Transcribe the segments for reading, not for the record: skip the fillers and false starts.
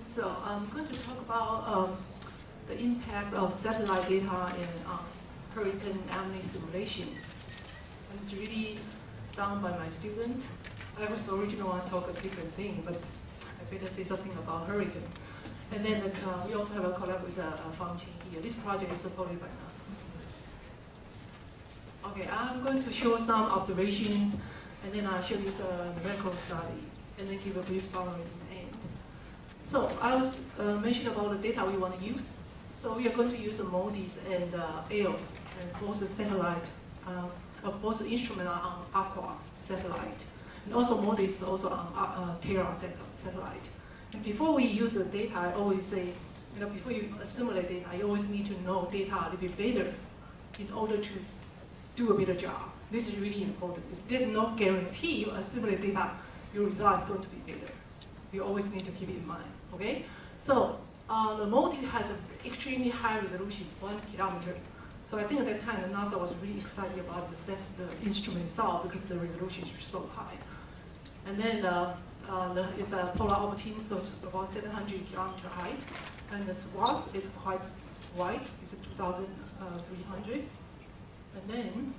So I'm going to talk about the impact of satellite data in hurricane amnesty simulation. And it's really done by my student. I was originally want to talk a different thing, but I better say something about hurricane. And then we also have a collab with a function here. This project is supported by NASA. Okay, I'm going to show some observations, and then I'll show you some numerical study, and then give a brief summary in the end. So I was mentioning about the data we want to use. So we are going to use MODIS and AIRS, and both the satellite, both the instrument are on Aqua satellite, and also MODIS is also on Terra satellite. And before we use the data, I always say, before you assimilate data, you always need to know data a little bit better in order to do a better job. This is really important. If there's no guarantee you assimilate data, your result is going to be better. You always need to keep it in mind, okay? So the MODIS has an extremely high resolution, 1 kilometer. So I think at that time, the NASA was really excited about the instrument itself because the resolution is so high. And then it's a polar orbiting, so it's about 700 kilometer height. And the swath is quite wide, it's 2,300. And then,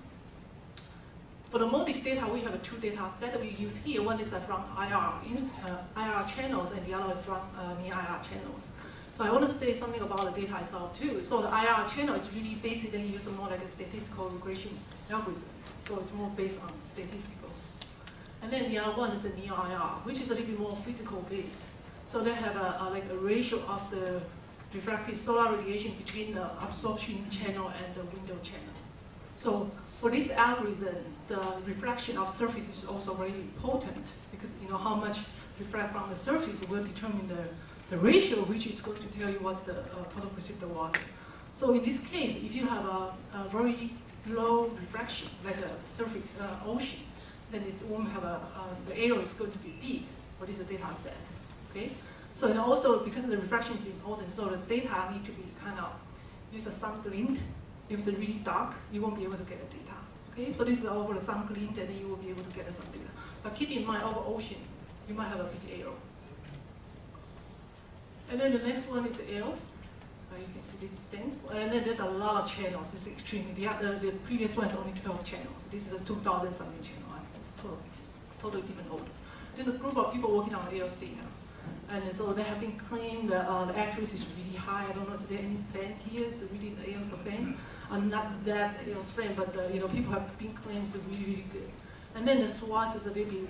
for the MODIS data, we have two data sets we use here. One is from IR channels, and the other is from near-IR channels. So I want to say something about the data itself too. So the IR channel is really basically used more like a statistical regression algorithm. So it's more based on statistical. And then the other one is a near-IR, which is a little bit more physical based. So they have like a ratio of the refracted solar radiation between the absorption channel and the window channel. So for this algorithm, the reflection of surface is also very important because how much reflect from the surface will determine the ratio, which is going to tell you what's the total precipitable water. So in this case, if you have a very low refraction, like a surface ocean, then it won't have the error is going to be big for this data set. Okay. So and also because the refraction is important, so the data need to be kind of use a sun glint. If it's really dark, you won't be able to get the data. Okay, so this is over the sun glint, and then you will be able to get some data. But keep in mind, over ocean, you might have a big error. And then the next one is AIRS. You can see this stands. And then there's a lot of channels. It's extremely. The previous one is only 12 channels. This is a 2,000 something channel. It's totally different order. There's a group of people working on AIRS data. And so they have been claimed the accuracy is really high. I don't know if there any fan here. It's really the AIRS fan. Not that AIRS fan, but people have been claimed it's really, really good. And then the swath is a little bit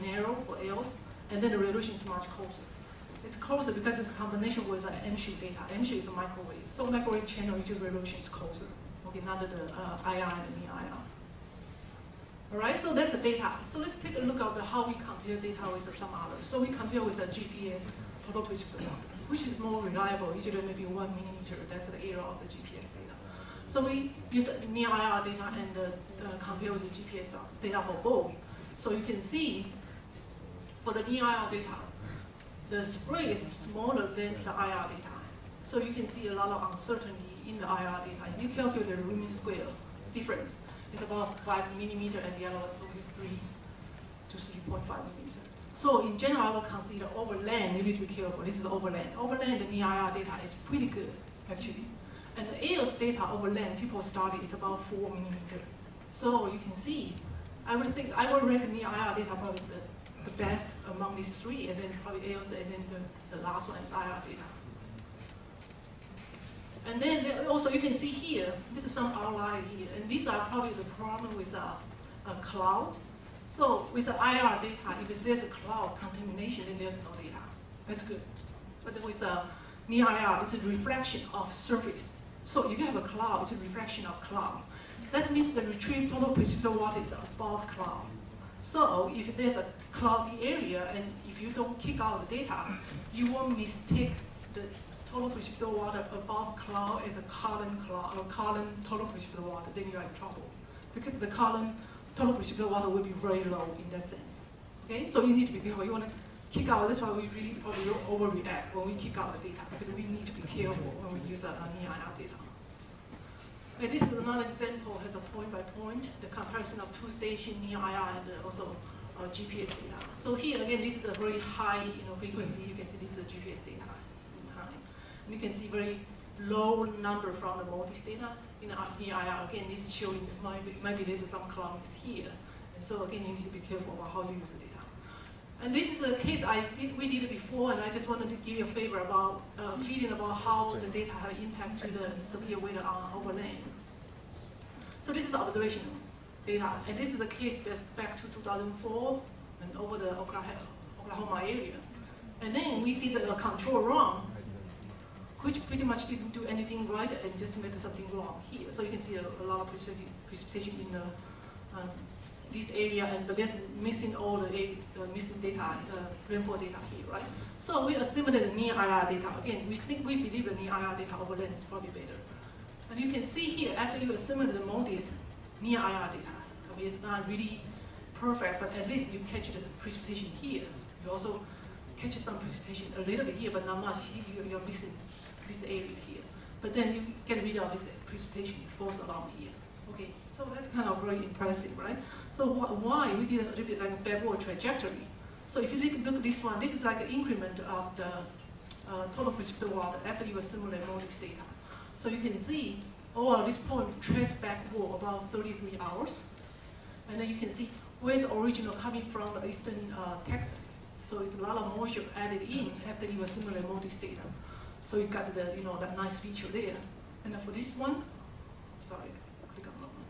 narrow for AIRS, and then the resolution is much closer. It's closer because it's a combination with M-Shu data. M-Shu is a microwave. So microwave channel, usually resolution is closer. Okay, not the IR and near-IR. All right, so that's the data. So let's take a look at how we compare data with some others. So we compare with a GPS total precipitable water, which is more reliable, usually maybe 1 millimeter. That's the error of the GPS data. So we use near-IR data and compare with the GPS data for both. So you can see for the near-IR data, the spread is smaller than the IR data. So you can see a lot of uncertainty in the IR data. If you calculate the Riemann square difference, it's about 5 millimeter, and the other one is only 3 to 3.5 millimeter. So in general, I will consider overland. You need to be careful. This is overland. Overland, the near-IR data is pretty good, actually. And the AIRS data overland, people study is about 4 millimeter. So you can see, I would rank near-IR data probably the best among these three, and then probably AIRS, and then the last one is IR data. And then also you can see here, this is some outlier here, and these are probably the problem with a cloud. So with the IR data, if there's a cloud contamination, then there's no data. That's good. But with near IR, it's a reflection of surface. So if you have a cloud, it's a reflection of cloud. That means the retrieved total precipitable water is above cloud. So if there's a cloudy area, and if you don't kick out the data, you won't mistake the total precipitable water above cloud as a column cloud or column total precipitable water. Then you're in trouble because the column total precipitable water will be very low in that sense. Okay, so you need to be careful. You want to kick out. That's why we really probably overreact when we kick out the data because we need to be careful when we use near-IR data. And this is another example, has a point by point, the comparison of two stations near IR and also GPS data. So here again, this is a very high frequency. You can see this is a GPS data in time. And you can see very low number from the MODIS data in AIR. Again, this is showing maybe there's some cloudiness here. And so again, you need to be careful about how you use the data. And this is a case we did it before, and I just wanted to give you a favor about feeling about how the data have impact to the severe weather on overland. So this is the observational data, and this is a case back to 2004 and over the Oklahoma area. And then we did a control run, which pretty much didn't do anything right and just made something wrong here. So you can see a lot of precipitation in this area, but there's missing all the missing data, rainfall data here, right? So we assimilated near IR data. Again, we believe the near IR data overland is probably better. And you can see here, after you assimilate the MODIS near IR data, it's not really perfect, but at least you catch the precipitation here. You also catch some precipitation a little bit here, but not much. You're missing this area here. But then you get rid of this precipitation falls along here. Okay, so that's kind of very impressive, right? So why? We did a little bit like a backward trajectory. So if you look at this one, this is like an increment of the total precipitable water after you assimilate MODIS data. So you can see, this point trace backward about 33 hours. And then you can see where's the original coming from eastern Texas. So it's a lot of moisture added in after you assimilate MODIS data. So you got the that nice feature there. And then for this one, sorry, click on that one.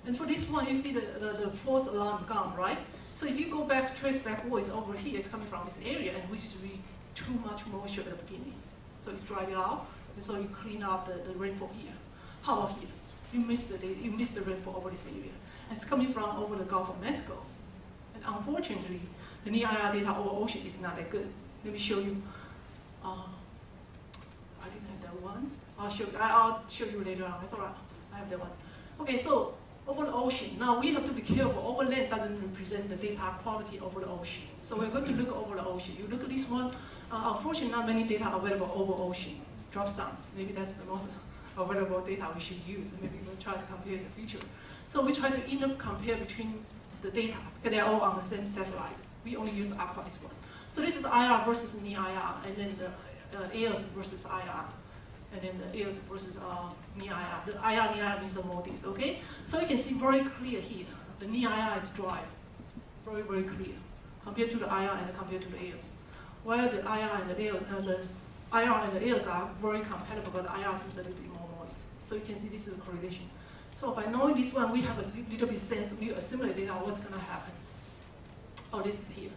And for this one, you see the false alarm gone, right? So if you go back, trace backward, it's over here, it's coming from this area, and which is really too much moisture at the beginning. So it's dried it out, and so you clean up the rainfall here. How about here? You miss the rainfall over this area. And it's coming from over the Gulf of Mexico. And unfortunately, the near IR data over ocean is not that good. Let me show you. I didn't have that one. I'll show you later on. I thought I have that one. Okay, so over the ocean. Now we have to be careful. Overland doesn't represent the data quality over the ocean. So we're going to look over the ocean. You look at this one. Unfortunately, not many data are available over ocean. Drop zones. Maybe that's the most available data we should use. Maybe we'll try to compare in the future. So we try to compare between the data because they're all on the same satellite. We only use AIRS one. So this is IR versus near IR, and then the AIRS versus IR, and then the AIRS versus near IR. The IR near IR means the MODIS, okay? So you can see very clear here. The near IR is dry, very, very clear, compared to the IR and compared to the AIRS. While the IR and the AIRS are very compatible, but the IR seems a little bit more moist. So you can see this is a correlation. So by knowing this one, we have a little bit sense, we assimilate data, what's gonna happen. Oh, this is here.